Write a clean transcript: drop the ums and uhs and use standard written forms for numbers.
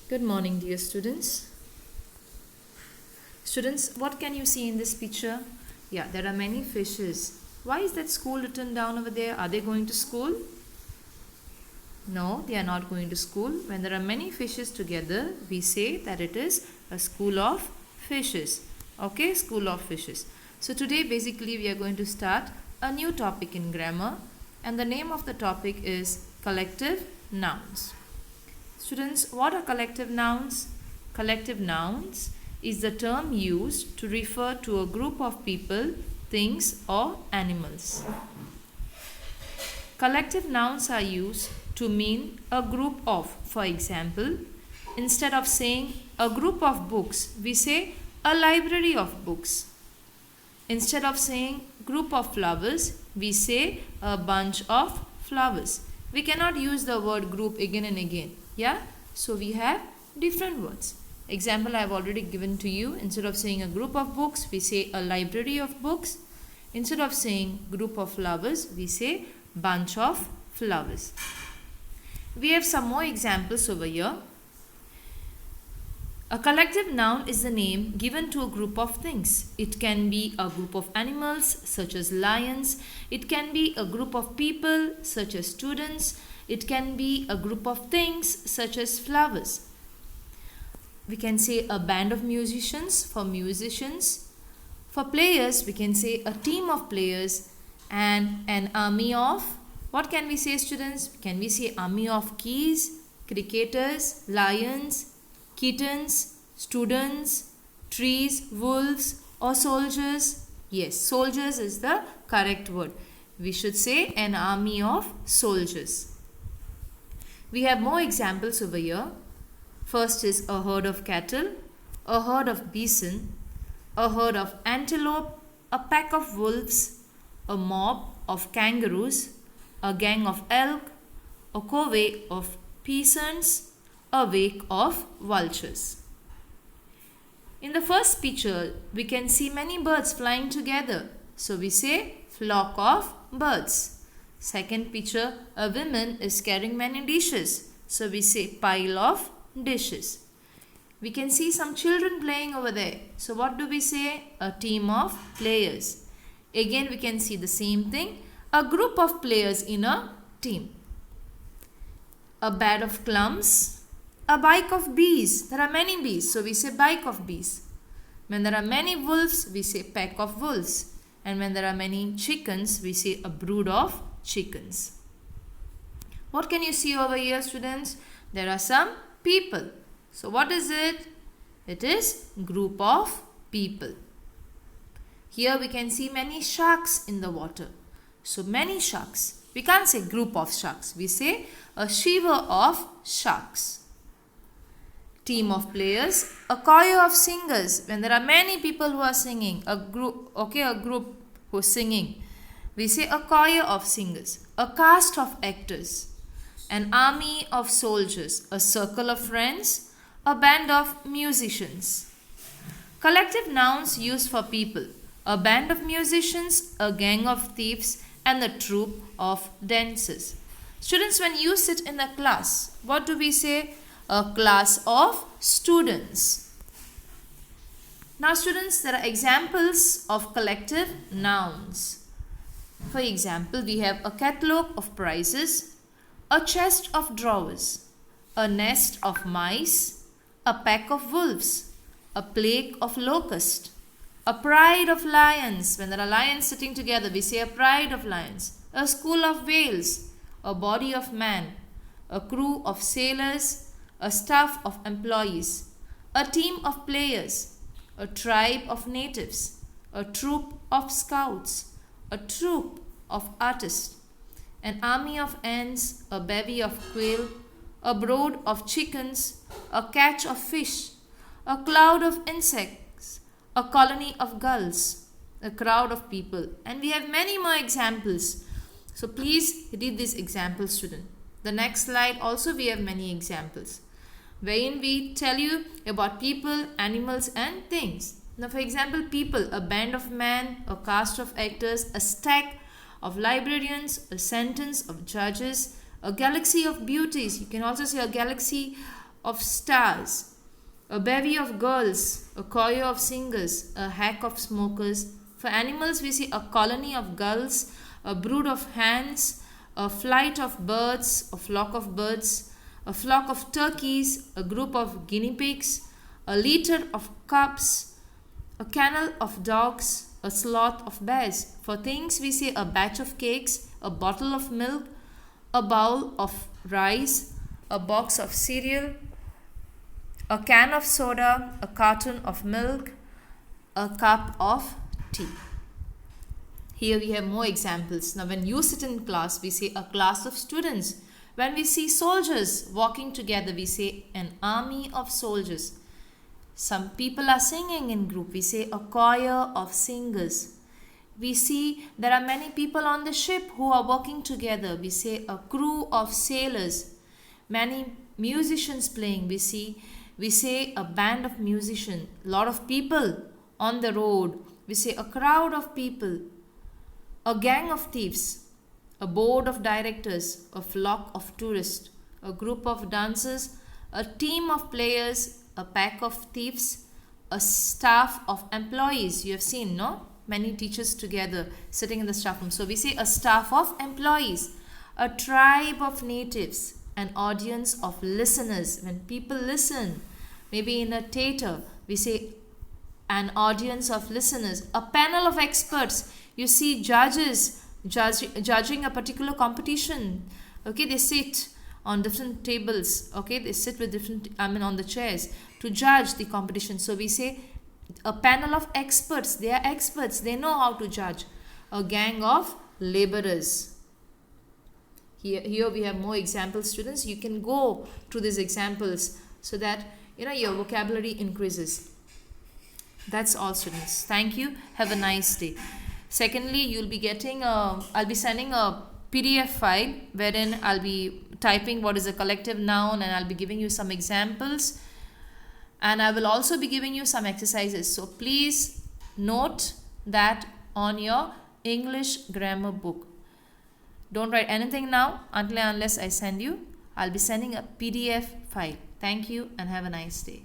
Good morning, dear students. Students, what can you see in this picture? Yeah, there are many fishes. Why is that school written down over there? Are they going to school? No, they are not going to school. When there are many fishes together, we say that it is a school of fishes. Okay, school of fishes. So today basically we are going to start a new topic in grammar, and the name of the topic is collective nouns. Students, what are collective nouns? Collective nouns is the term used to refer to a group of people, things or animals. Collective nouns are used to mean a group of. For example, instead of saying a group of books, we say a library of books. Instead of saying group of flowers, we say a bunch of flowers. We cannot use the word group again and again. Yeah, so we have different words. Example I have already given to you. Instead of saying a group of books, we say a library of books. Instead of saying group of flowers, we say bunch of flowers. We have some more examples over here. A collective noun is the name given to a group of things. It can be a group of animals such as lions. It can be a group of people such as students. It can be a group of things such as flowers. We can say a band of musicians for musicians. For players, we can say a team of players and an army of, what can we say, students? Can we say army of keys, cricketers, lions, kittens, students, trees, wolves or soldiers? Yes, soldiers is the correct word. We should say an army of soldiers. We have more examples over here. First is a herd of cattle, a herd of bison, a herd of antelope, a pack of wolves, a mob of kangaroos, a gang of elk, a covey of peasants, a wake of vultures. In the first picture, we can see many birds flying together. So we say flock of birds. Second picture, a woman is carrying many dishes. So we say pile of dishes. We can see some children playing over there. So what do we say? A team of players. Again we can see the same thing. A group of players in a team. A band of clumps. A bike of bees. There are many bees. So we say bike of bees. When there are many wolves, we say pack of wolves. And when there are many chickens, we say a brood of chickens. What can you see over here, students? There are some people. So what is it? It is group of people. Here we can see many sharks in the water. So many sharks. We can't say group of sharks. We say a shiver of sharks. Team of players, a choir of singers. When there are many people who are singing, a group who is singing, we say a choir of singers. A cast of actors, an army of soldiers, a circle of friends, a band of musicians. Collective nouns used for people, a band of musicians, a gang of thieves, and a troop of dancers. Students, when you sit in a class, what do we say? A class of students. Now students, there are examples of collective nouns. For example, we have a catalog of prices, a chest of drawers, a nest of mice, a pack of wolves, a plague of locusts, a pride of lions. When there are lions sitting together, we say a pride of lions, a school of whales, a body of man, a crew of sailors, a staff of employees, a team of players, a tribe of natives, a troop of scouts, a troop of artists, an army of ants, a bevy of quail, a brood of chickens, a catch of fish, a cloud of insects, a colony of gulls, a crowd of people. And we have many more examples. So please read these examples, student. The next slide also we have many examples, wherein we tell you about people, animals and things. Now for example, people, a band of men, a cast of actors, a stack of librarians, a sentence of judges, a galaxy of beauties. You can also say a galaxy of stars, a bevy of girls, a choir of singers, a hack of smokers. For animals, we see a colony of gulls, a brood of hens, a flight of birds, a flock of turkeys, a group of guinea pigs, a litter of cubs, a kennel of dogs, a sloth of bears. For things, we see a batch of cakes, a bottle of milk, a bowl of rice, a box of cereal, a can of soda, a carton of milk, a cup of tea. Here we have more examples. Now when you sit in class, we say a class of students. When we see soldiers walking together, we say an army of soldiers. Some people are singing in group, we say a choir of singers. We see there are many people on the ship who are working together, we say a crew of sailors. Many musicians playing, we say a band of musicians. Lot of people on the road, we say a crowd of people. A gang of thieves, a board of directors, a flock of tourists, a group of dancers, a team of players, a pack of thieves, a staff of employees. You have seen, no? Many teachers together sitting in the staff room. So we say a staff of employees, a tribe of natives, an audience of listeners. When people listen, maybe in a theater, we say an audience of listeners, a panel of experts. You see judges judging a particular competition. Okay, they sit on different tables. Okay, they sit with different, on the chairs to judge the competition. So we say a panel of experts. They are experts. They know how to judge. A gang of laborers. Here we have more examples, students. You can go through these examples so that your vocabulary increases. That's all, students. Thank you. Have a nice day. Secondly, you'll be getting I'll be sending a PDF file wherein I'll be typing what is a collective noun, and I'll be giving you some examples, and I will also be giving you some exercises. So please note that on your English grammar book. Don't write anything now unless I send you. I'll be sending a PDF file. Thank you and have a nice day.